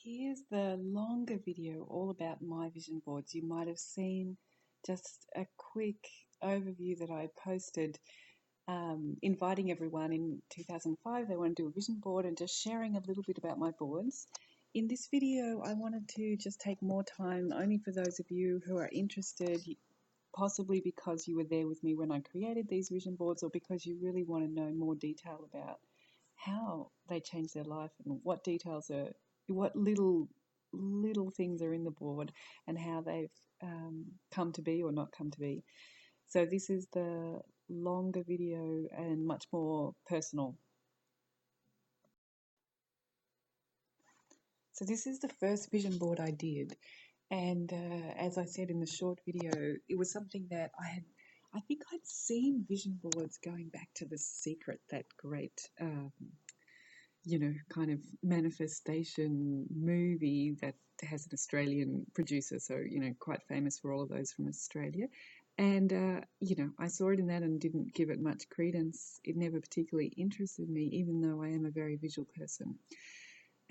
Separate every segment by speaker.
Speaker 1: here's the longer video all about my vision boards. You might have seen just a quick overview that I posted inviting everyone in 2005. They want to do a vision board and just sharing a little bit about my boards. In this video, I wanted to just take more time only for those of you who are interested, possibly because you were there with me when I created these vision boards or because you really want to know more detail about how they changed their life and what details are, what little things are in the board and how they've come to be or not come to be. So this is the longer video and much more personal. So this is the first vision board I did, and as I said in the short video, it was something that I think I'd seen vision boards going back to The Secret, that great kind of manifestation movie that has an Australian producer, so, quite famous for all of those from Australia. And, I saw it in that and didn't give it much credence. It never particularly interested me, even though I am a very visual person.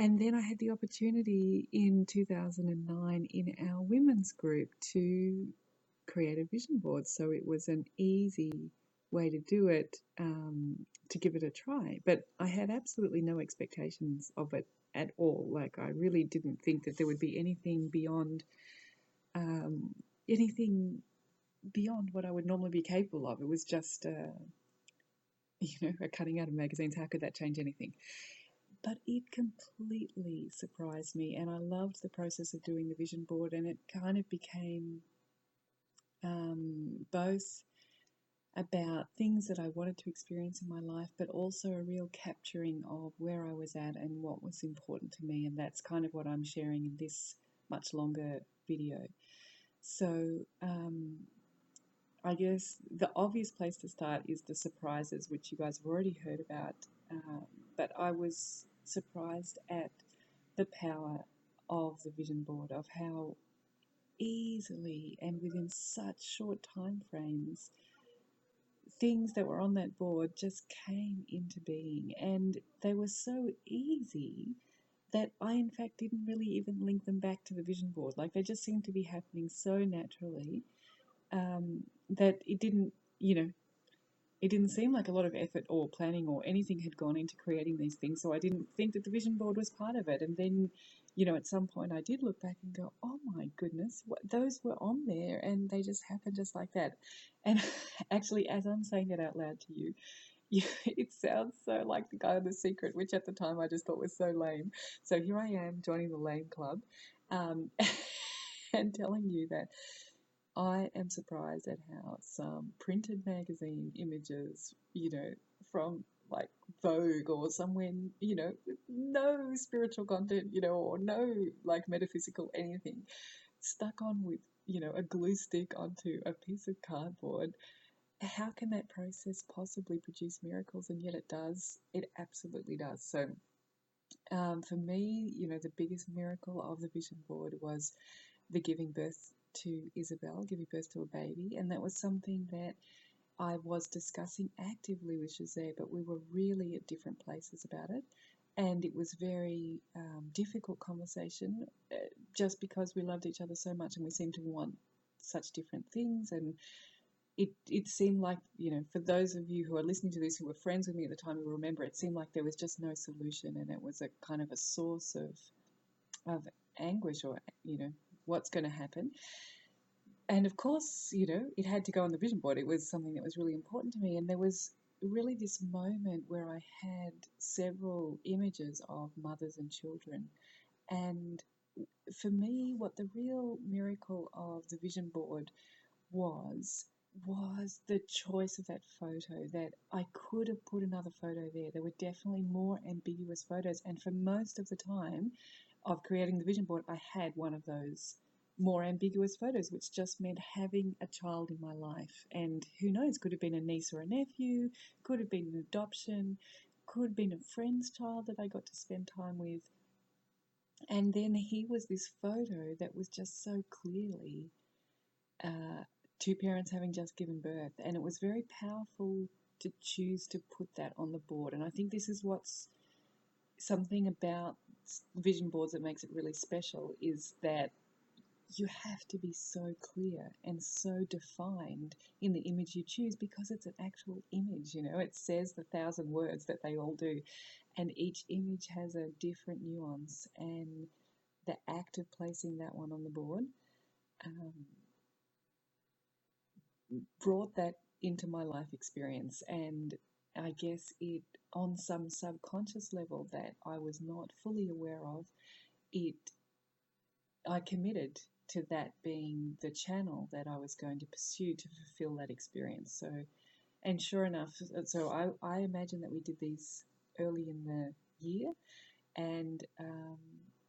Speaker 1: And then I had the opportunity in 2009 in our women's group to create a vision board. So it was an easy way to do it, to give it a try. But I had absolutely no expectations of it at all. Like, I really didn't think that there would be anything beyond what I would normally be capable of. It was just, a cutting out of magazines. How could that change anything? But it completely surprised me, and I loved the process of doing the vision board, and it kind of became both about things that I wanted to experience in my life, but also a real capturing of where I was at and what was important to me, and that's kind of what I'm sharing in this much longer video. So I guess the obvious place to start is the surprises, which you guys have already heard about, but I was surprised at the power of the vision board, of how easily and within such short time frames things that were on that board just came into being, and they were so easy that I in fact didn't really even link them back to the vision board. Like, they just seemed to be happening so naturally that it didn't seem like a lot of effort or planning or anything had gone into creating these things, so I didn't think that the vision board was part of it. And then, at some point I did look back and go, oh my goodness, those were on there and they just happened just like that. And actually, as I'm saying that out loud to you, it sounds so like the guy in The Secret, which at the time I just thought was so lame. So here I am joining the lame club, and telling you that I am surprised at how some printed magazine images, from like Vogue or somewhere, with no spiritual content, or no like metaphysical anything, stuck on with, a glue stick onto a piece of cardboard. How can that process possibly produce miracles? And yet it does. It absolutely does. So for me, the biggest miracle of the vision board was the giving birth to Isabel, giving birth to a baby. And that was something that I was discussing actively with Jose, but we were really at different places about it. And it was very difficult conversation, just because we loved each other so much and we seemed to want such different things. And it seemed like, for those of you who are listening to this who were friends with me at the time, will remember it seemed like there was just no solution, and it was a kind of a source of anguish, or, what's going to happen. And of course, it had to go on the vision board. It was something that was really important to me. And there was really this moment where I had several images of mothers and children. And for me, what the real miracle of the vision board was the choice of that photo, that I could have put another photo there. There were definitely more ambiguous photos. And for most of the time of creating the vision board, I had one of those more ambiguous photos, which just meant having a child in my life. And who knows, could have been a niece or a nephew, could have been an adoption, could have been a friend's child that I got to spend time with. And then here was this photo that was just so clearly two parents having just given birth. And it was very powerful to choose to put that on the board. And I think this is what's something about vision boards that makes it really special is that you have to be so clear and so defined in the image you choose because it's an actual image, you know, it says the 1,000 words that they all do, and each image has a different nuance. And the act of placing that one on the board um, brought that into my life experience. And I guess it, on some subconscious level that I was not fully aware of, it I committed to that being the channel that I was going to pursue to fulfill that experience. So, and sure enough, so I imagine that we did these early in the year, and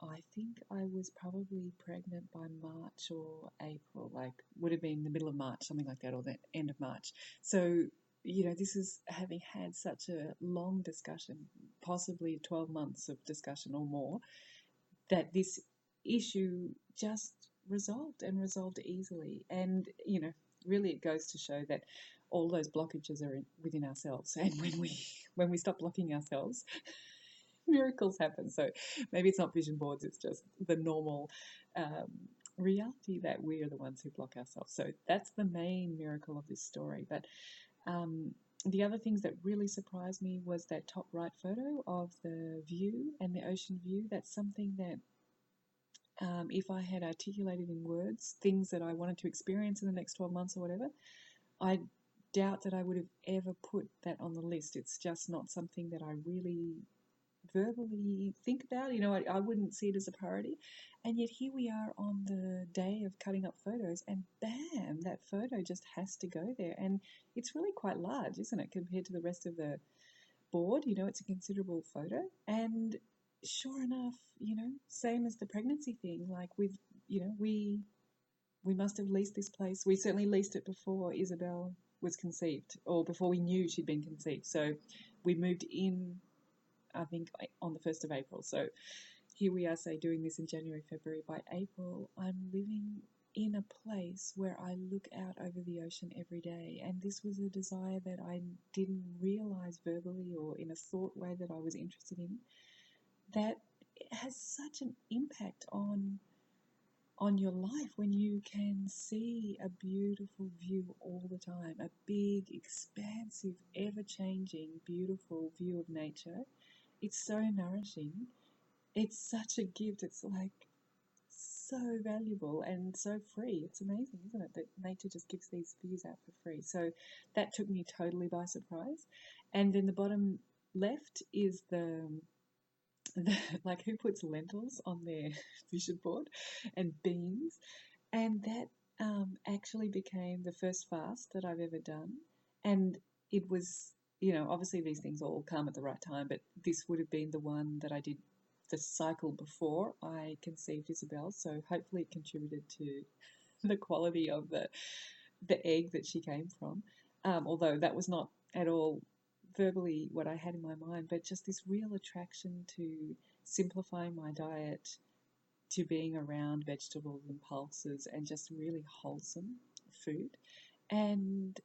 Speaker 1: I think I was probably pregnant by March or April, like would have been the middle of March, something like that, or the end of March. So, you know, this is having had such a long discussion, possibly 12 months of discussion or more, that this issue just resolved and resolved easily. And, you know, really it goes to show that all those blockages are within ourselves. And when we stop blocking ourselves, miracles happen. So maybe it's not vision boards, it's just the normal reality that we are the ones who block ourselves. So that's the main miracle of this story. But the other things that really surprised me was that top right photo of the view and the ocean view. That's something that if I had articulated in words things that I wanted to experience in the next 12 months or whatever, I doubt that I would have ever put that on the list. It's just not something that I really verbally think about. You know, I wouldn't see it as a priority. And yet here we are on the day of cutting up photos, and bam, that photo just has to go there. And it's really quite large, isn't it, compared to the rest of the board? You know, it's a considerable photo. And sure enough, you know, same as the pregnancy thing, like we must have leased this place. We certainly leased it before Isabel was conceived, or before we knew she'd been conceived. So we moved in, I think, on the 1st of April. So here we are, say, doing this in January, February. By April, I'm living in a place where I look out over the ocean every day. And this was a desire that I didn't realize verbally or in a thought way that I was interested in, that has such an impact on your life when you can see a beautiful view all the time, a big, expansive, ever-changing, beautiful view of nature. It's so nourishing. It's such a gift. It's like so valuable and so free. It's amazing, isn't it, that nature just gives these views out for free. So that took me totally by surprise. And then the bottom left is like, who puts lentils on their vision board and beans? And that actually became the first fast that I've ever done. And it was, you know, obviously these things all come at the right time, but this would have been the one that I did the cycle before I conceived Isabel. So hopefully it contributed to the quality of the egg that she came from. Although that was not at all verbally what I had in my mind, but just this real attraction to simplifying my diet, to being around vegetables and pulses and just really wholesome food. And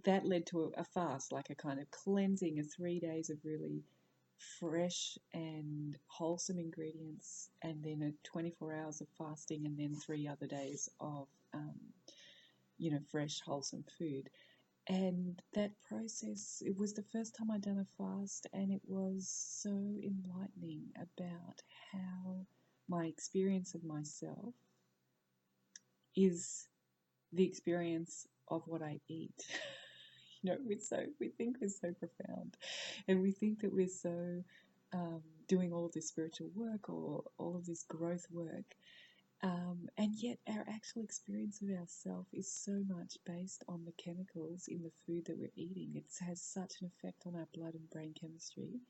Speaker 1: that led to a fast, like a kind of cleansing of 3 days of really fresh and wholesome ingredients, and then a 24 hours of fasting, and then 3 other days of, fresh, wholesome food. And that process, it was the first time I'd done a fast, and it was so enlightening about how my experience of myself is the experience of what I eat. You know, we think we're so profound, and we think that we're so doing all of this spiritual work or all of this growth work, and yet our actual experience of ourself is so much based on the chemicals in the food that we're eating. It has such an effect on our blood and brain chemistry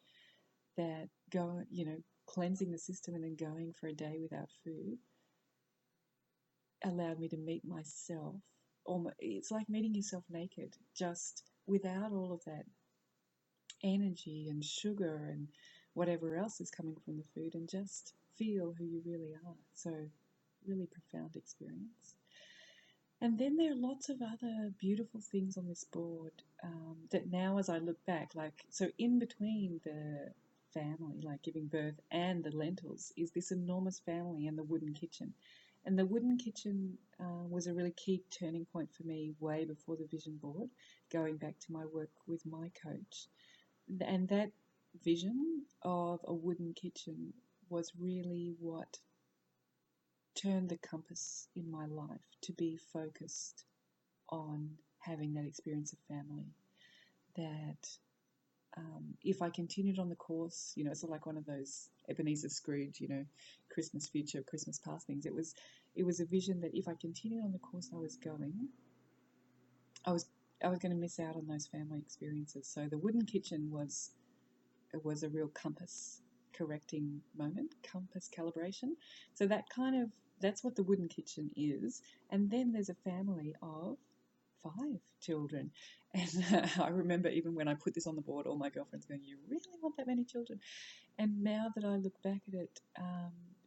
Speaker 1: that cleansing the system and then going for a day without food allowed me to meet myself. It's like meeting yourself naked, just without all of that energy and sugar and whatever else is coming from the food, and just feel who you really are. So really profound experience. And then there are lots of other beautiful things on this board that now, as I look back, so in between the family, like giving birth and the lentils, is this enormous family and the wooden kitchen. And the wooden kitchen was a really key turning point for me way before the vision board, going back to my work with my coach. And that vision of a wooden kitchen was really what turned the compass in my life to be focused on having that experience of family. That if I continued on the course, it's like one of those Ebenezer Scrooge, Christmas future, Christmas past things. It was a vision that if I continued on the course I was going, I was going to miss out on those family experiences. So the wooden kitchen was a real compass correcting moment, compass calibration. So that's what the wooden kitchen is. And then there's a family of 5 children. And I remember even when I put this on the board, all my girlfriends going, "You really want that many children?" And now that I look back at it,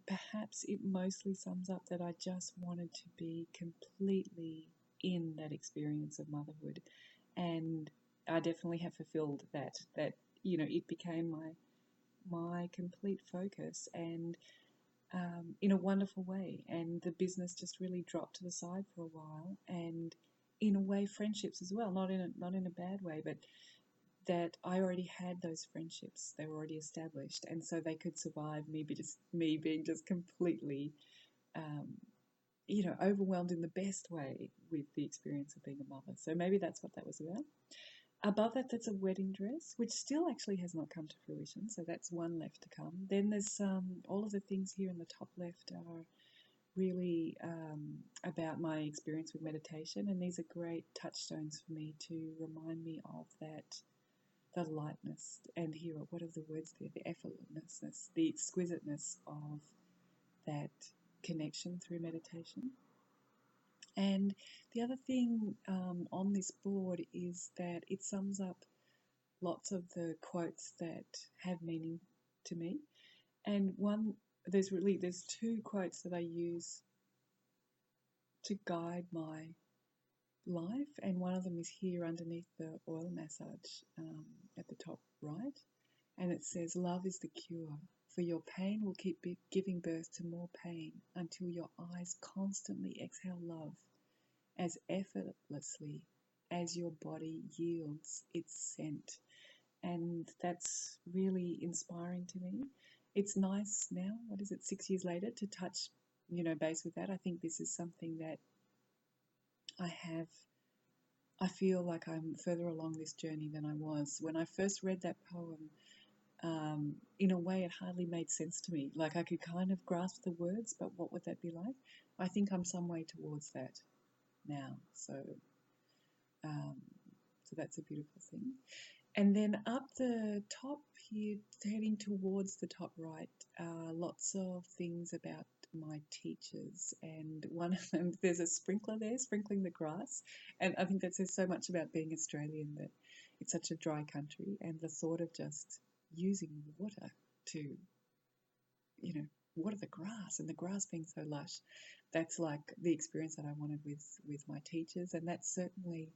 Speaker 1: perhaps it mostly sums up that I just wanted to be completely in that experience of motherhood. And I definitely have fulfilled that it became my complete focus, and in a wonderful way. And the business just really dropped to the side for a while, and in a way, friendships as well. Not in a bad way, but that I already had those friendships. They were already established, and so they could survive me being just completely, overwhelmed in the best way with the experience of being a mother. So maybe that's what that was about. Above that, that's a wedding dress, which still actually has not come to fruition. So that's one left to come. Then there's all of the things here in the top left are really about my experience with meditation, and these are great touchstones for me to remind me of that, the lightness, and here, what are the words there? The effortlessness, the exquisiteness of that connection through meditation. And the other thing on this board is that it sums up lots of the quotes that have meaning to me. And there's 2 quotes that I use to guide my life, and one of them is here underneath the oil massage at the top right, and it says, "Love is the cure, for your pain will keep giving birth to more pain until your eyes constantly exhale love as effortlessly as your body yields its scent." And that's really inspiring to me. It's nice now, 6 years later, to touch, base with that. I think this is something that I feel like I'm further along this journey than I was. When I first read that poem, in a way it hardly made sense to me. Like I could kind of grasp the words, but what would that be like? I think I'm some way towards that now. So that's a beautiful thing. And then up the top here, heading towards the top right, lots of things about my teachers. And one of them, there's a sprinkler there, sprinkling the grass. And I think that says so much about being Australian, that it's such a dry country, and the thought of just using water to, water the grass, and the grass being so lush. That's like the experience that I wanted with my teachers. And that's certainly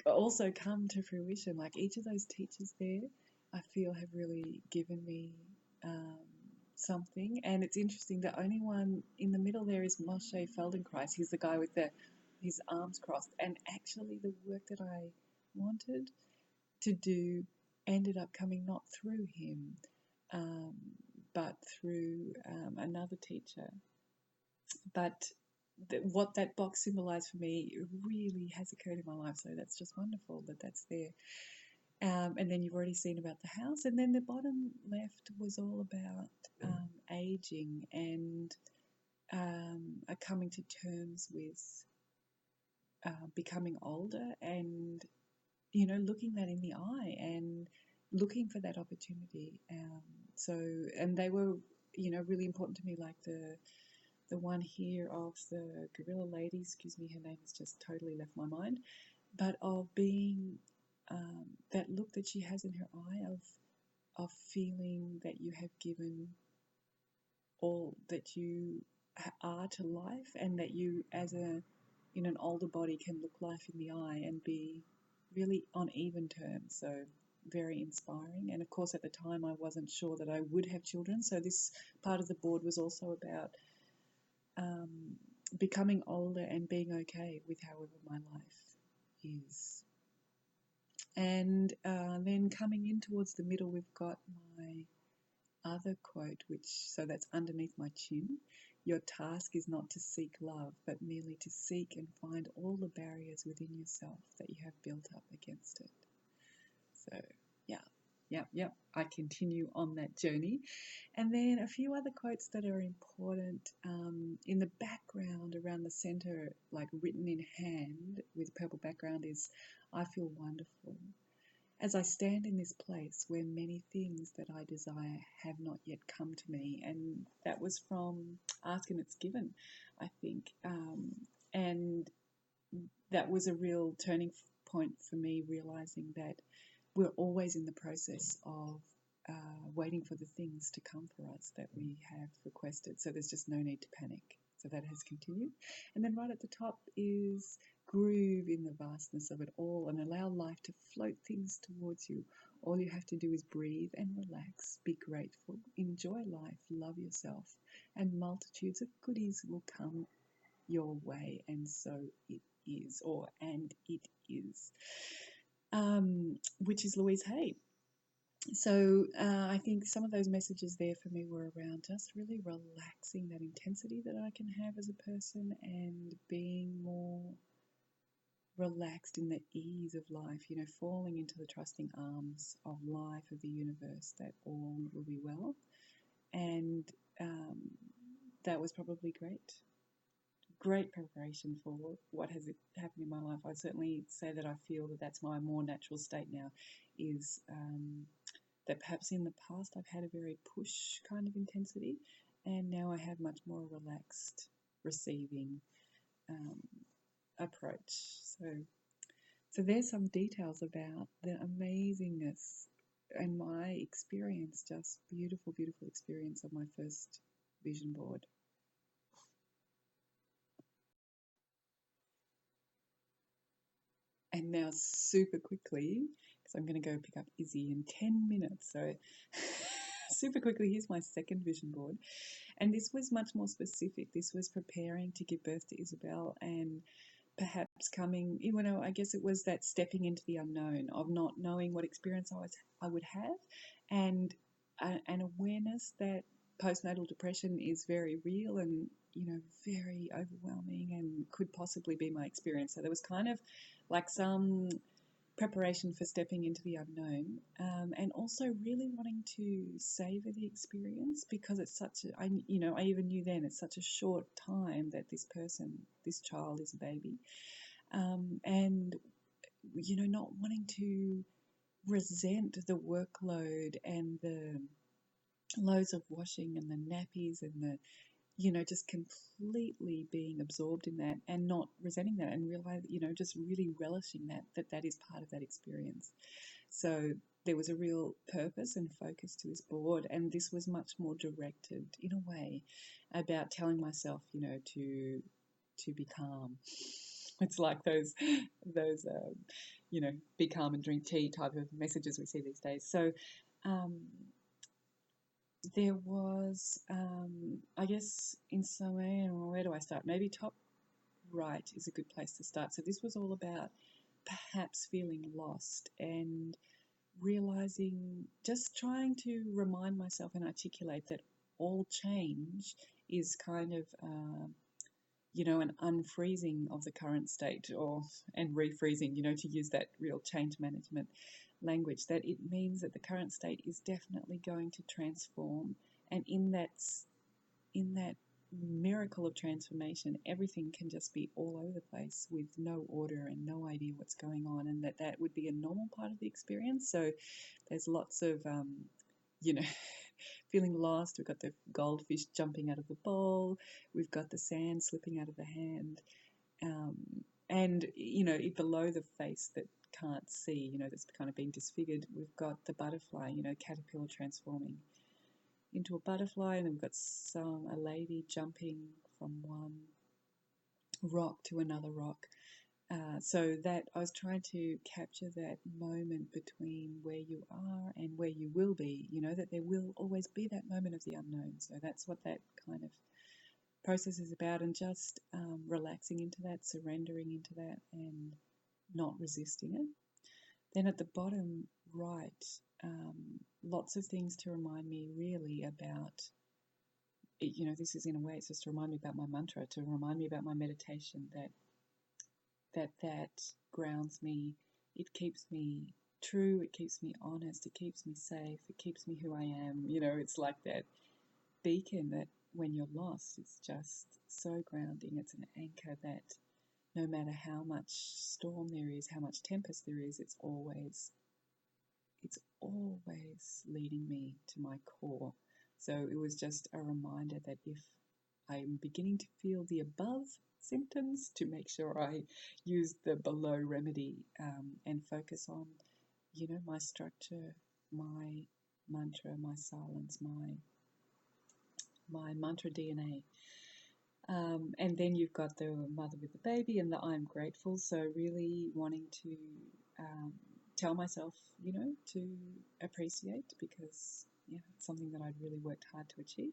Speaker 1: also come to fruition. Like each of those teachers there, I feel have really given me something. And it's interesting, the only one in the middle there is Moshe Feldenkrais. He's the guy with his arms crossed. And actually the work that I wanted to do ended up coming not through him, but through another teacher. But what that box symbolised for me really has occurred in my life, so that's just wonderful that that's there. And then you've already seen about the house, and then the bottom left was all about aging and coming to terms with becoming older, and looking that in the eye and looking for that opportunity. And they were really important to me, like the one here of the gorilla lady, excuse me, her name has just totally left my mind, but of being that look that she has in her eye of feeling that you have given all that you are to life, and that you as an older body can look life in the eye and be really on even terms. So very inspiring. And of course, at the time, I wasn't sure that I would have children. So this part of the board was also about um, becoming older and being okay with however my life is. And then coming in towards the middle, we've got my other quote, which, so that's underneath my chin. Your task is not to seek love, but merely to seek and find all the barriers within yourself that you have built up against it. So, yeah, I continue on that journey. And then a few other quotes that are important in the background around the center, like written in hand with purple background, is I feel wonderful as I stand in this place where many things that I desire have not yet come to me. And that was from Ask and It's Given, I think. And that was a real turning point for me, realizing that we're always in the process of waiting for the things to come for us that we have requested. So there's just no need to panic. So that has continued. And then right at the top is groove in the vastness of it all and allow life to float things towards you. All you have to do is breathe and relax, be grateful, enjoy life, love yourself, and multitudes of goodies will come your way. And so it is, and it is, which is Louise Hay. So I think some of those messages there for me were around just really relaxing that intensity that I can have as a person and being more relaxed in the ease of life, falling into the trusting arms of life, of the universe, that all will be well. And that was probably great preparation for what has happened in my life. I'd certainly say that I feel that that's my more natural state now, is that perhaps in the past I've had a very push kind of intensity, and now I have much more relaxed receiving approach. So there's some details about the amazingness and my experience, just beautiful, beautiful experience of my first vision board. And now super quickly, because I'm going to go pick up Izzy in 10 minutes. So super quickly, here's my second vision board. And this was much more specific. This was preparing to give birth to Isabel and perhaps coming, I guess it was that stepping into the unknown of not knowing what experience I would have, and an awareness that postnatal depression is very real and, very overwhelming and could possibly be my experience. So there was kind of like some preparation for stepping into the unknown, and also really wanting to savor the experience, because it's such a, I even knew then it's such a short time that this child is a baby, and not wanting to resent the workload and the loads of washing and the nappies and the just completely being absorbed in that and not resenting that, and realize, just really relishing that is part of that experience. So there was a real purpose and focus to this board, and this was much more directed in a way about telling myself, to be calm. It's like those be calm and drink tea type of messages we see these days. So there was, I guess, in some way, where do I start? Maybe top right is a good place to start. So this was all about perhaps feeling lost and realizing, just trying to remind myself and articulate that all change is kind of, an unfreezing of the current state, and refreezing, to use that real change management language, that it means that the current state is definitely going to transform, and in that miracle of transformation, everything can just be all over the place with no order and no idea what's going on, and that would be a normal part of the experience. So there's lots of feeling lost. We've got the goldfish jumping out of the bowl, we've got the sand slipping out of the hand, and below the face that can't see, that's kind of being disfigured, we've got the butterfly, caterpillar transforming into a butterfly, and then we've got a lady jumping from one rock to another rock, So that I was trying to capture that moment between where you are and where you will be, that there will always be that moment of the unknown. So that's what that kind of process is about, and just relaxing into that, surrendering into that, and not resisting it. Then at the bottom right, lots of things to remind me really about, this is in a way, it's just to remind me about my mantra, to remind me about my meditation, that grounds me. It keeps me true, it keeps me honest, it keeps me safe, it keeps me who I am. It's like that beacon that when you're lost, it's just so grounding. It's an anchor that no matter how much storm there is, how much tempest there is, it's always leading me to my core. So it was just a reminder that if I'm beginning to feel the above symptoms, to make sure I use the below remedy, and focus on, my structure, my mantra, my silence, my mantra DNA. And then you've got the mother with the baby and the I'm grateful. So really wanting to tell myself, to appreciate, because it's something that I'd really worked hard to achieve.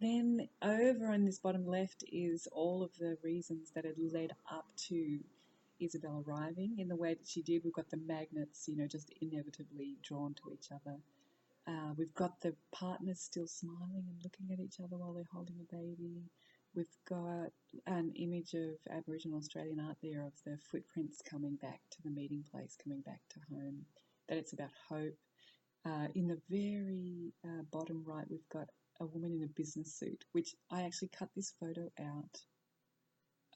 Speaker 1: Then over in this bottom left is all of the reasons that had led up to Isabel arriving in the way that she did. We've got the magnets, just inevitably drawn to each other. We've got the partners still smiling and looking at each other while they're holding a baby. We've got an image of Aboriginal Australian art there of the footprints coming back to the meeting place, coming back to home, that it's about hope. In the very bottom right, we've got a woman in a business suit, which I actually cut this photo out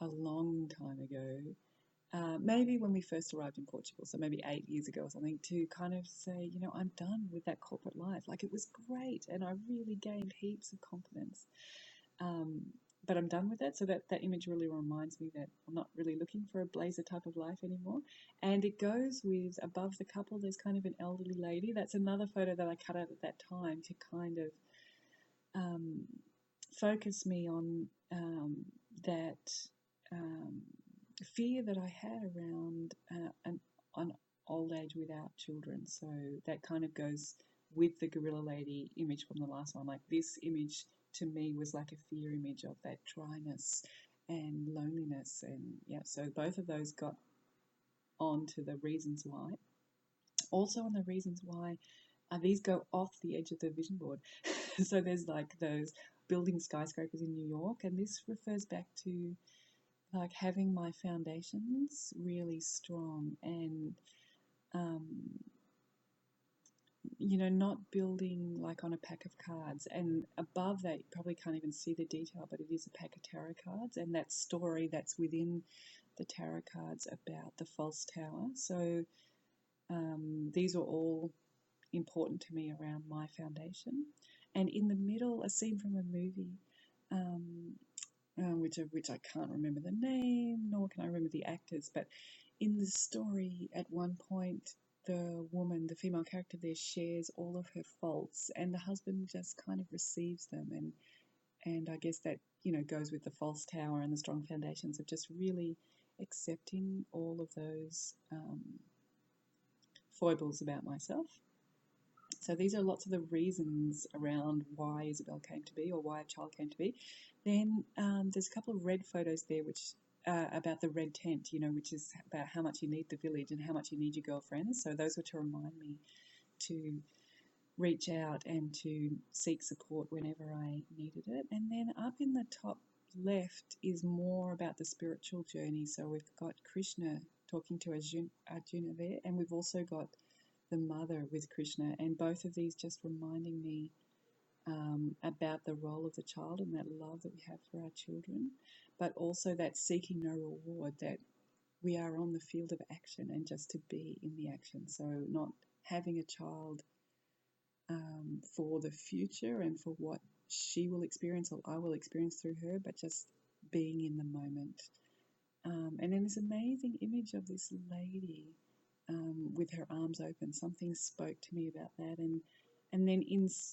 Speaker 1: a long time ago, maybe when we first arrived in Portugal, so maybe 8 years ago or something, to kind of say, I'm done with that corporate life. Like, it was great, and I really gained heaps of confidence. But I'm done with it. So that image really reminds me that I'm not really looking for a blazer type of life anymore. And it goes with, above the couple, there's kind of an elderly lady. That's another photo that I cut out at that time to kind of focus me on that fear that I had around an old age without children. So that kind of goes with the gorilla lady image from the last one. Like, this image to me was like a fear image of that dryness and loneliness. And so both of those got on to the reasons why. Also on the reasons why, these go off the edge of the vision board. So there's like those building skyscrapers in New York, and this refers back to like having my foundations really strong, and not building like on a pack of cards. And above that, you probably can't even see the detail, but it is a pack of tarot cards, and that story that's within the tarot cards about the false tower. So these are all important to me around my foundation. And in the middle, a scene from a movie, which I can't remember the name, nor can I remember the actors, but in the story, at one point, the woman, the female character there, shares all of her faults, and the husband just kind of receives them. And I guess that, goes with the false tower and the strong foundations of just really accepting all of those foibles about myself. So these are lots of the reasons around why Isabel came to be, or why a child came to be. Then there's a couple of red photos there, which about the red tent, which is about how much you need the village and how much you need your girlfriends. So those were to remind me to reach out and to seek support whenever I needed it. And then up in the top left is more about the spiritual journey. So we've got Krishna talking to Arjuna there, and we've also got the mother with Krishna, and both of these just reminding me about the role of the child and that love that we have for our children, but also that seeking no reward, that we are on the field of action and just to be in the action. So not having a child for the future and for what she will experience or I will experience through her, but just being in the moment. And then this amazing image of this lady with her arms open. Something spoke to me about that, and then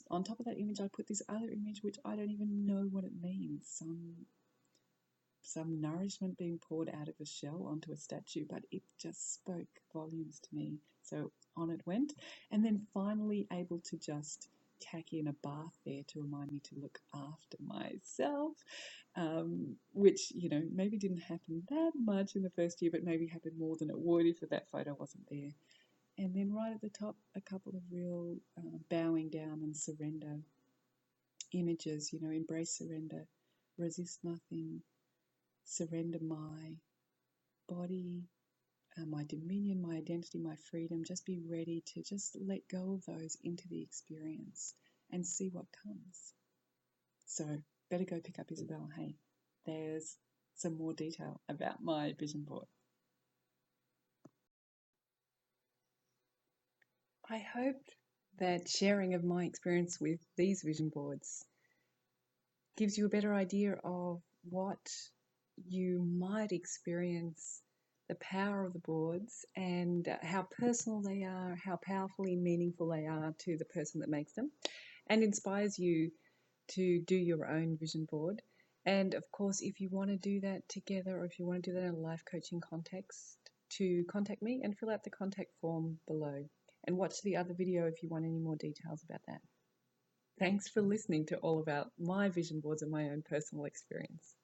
Speaker 1: on top of that image, I put this other image which I don't even know what it means. some nourishment being poured out of a shell onto a statue, but it just spoke volumes to me. So on it went. And then finally able to just tack in a bath there to remind me to look after myself, which, maybe didn't happen that much in the first year, but maybe happened more than it would if that photo wasn't there. And then right at the top, a couple of real bowing down and surrender images, embrace surrender, resist nothing, surrender my body, my dominion, my identity, my freedom. Just be ready to just let go of those into the experience and see what comes. So better go pick up Isabel. Hey, there's some more detail about my vision board. I hope that sharing of my experience with these vision boards gives you a better idea of what you might experience, the power of the boards, and how personal they are, how powerfully meaningful they are to the person that makes them, and inspires you to do your own vision board. And of course, if you want to do that together, or if you want to do that in a life coaching context, to contact me and fill out the contact form below. And watch the other video if you want any more details about that. Thanks for listening to all about my vision boards and my own personal experience.